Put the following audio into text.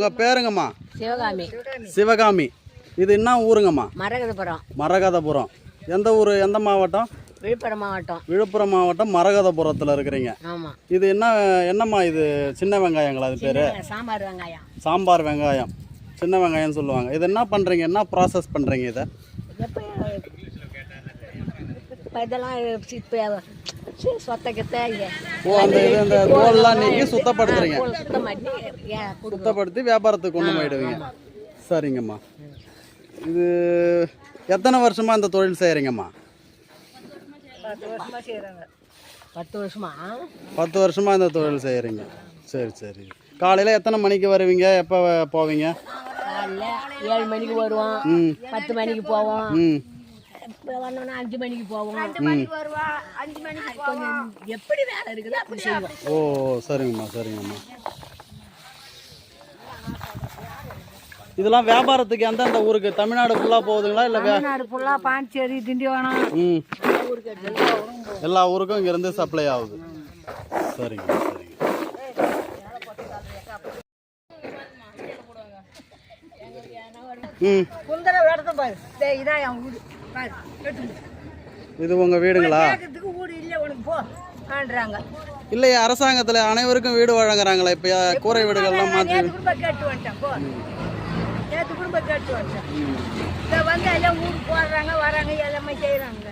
உங்கள் பேருங்கம்மா? சிவகாமி. சிவகாமி. இது என்ன ஊருங்கம்மா? மரகதபுரம். மரகதபுரம். எந்த ஊர், எந்த மாவட்டம்? விழுப்புரம் மாவட்டம். விழுப்புரம் மாவட்டம் மரகதபுரத்தில் இருக்கிறீங்க. ஆமாம். இது என்னம்மா இது? சின்ன வெங்காயங்களா அது பேர்? சாம்பார் வெங்காயம். சாம்பார் வெங்காயம், சின்ன வெங்காயம்னு சொல்லுவாங்க. இது என்ன பண்ணுறீங்க, என்ன ப்ராசஸ் பண்ணுறீங்க இதை? இதெல்லாம் ஓ, அந்த இது இந்த தோல்லாம் நீக்கி சுத்தப்படுத்துறீங்க. சுத்தப்படுத்தி வியாபாரத்துக்கு கொண்டு போயிடுவீங்க. சரிங்கம்மா. இது எத்தனை வருஷமாக இந்த தொழில் செய்கிறீங்கம்மா? 10 வருஷமா. 10 வருஷமாக இந்த தொழில் செய்கிறீங்க. சரி சரி. காலையில் எத்தனை மணிக்கு வருவீங்க, எப்போ போவீங்க? காலையில் 7 மணிக்கு வருவோம், 10 மணிக்கு போவோம், 5 மணிக்கு போவோம். எப்படி வேலை இருக்குது அப்படி செய்வோம். ஓ சரிங்கம்மா சரிங்கம்மா. இதெல்லாம் வியாபாரத்துக்கு எந்தெந்த ஊருக்கு? தமிழ்நாடு ஃபுல்லாக போகுதுங்களா இல்லை? தமிழ்நாடு ஃபுல்லாக பாண்டிச்சேரி, திண்டிவனம், எல்லா ஊருக்கும் இங்கேருந்து சப்ளை ஆகுது. சரிங்க சரிங்க. இது உங்கள் வீடுங்களா? இல்லையா, அரசாங்கத்தில் அனைவருக்கும் வீடு வழங்குறாங்களா? இப்போ கூரை வீடுகள்லாம் மாற்றி வந்து எல்லாம் ஊருக்கு போடுறாங்க, வராங்க, எல்லாமே செய்யறாங்க.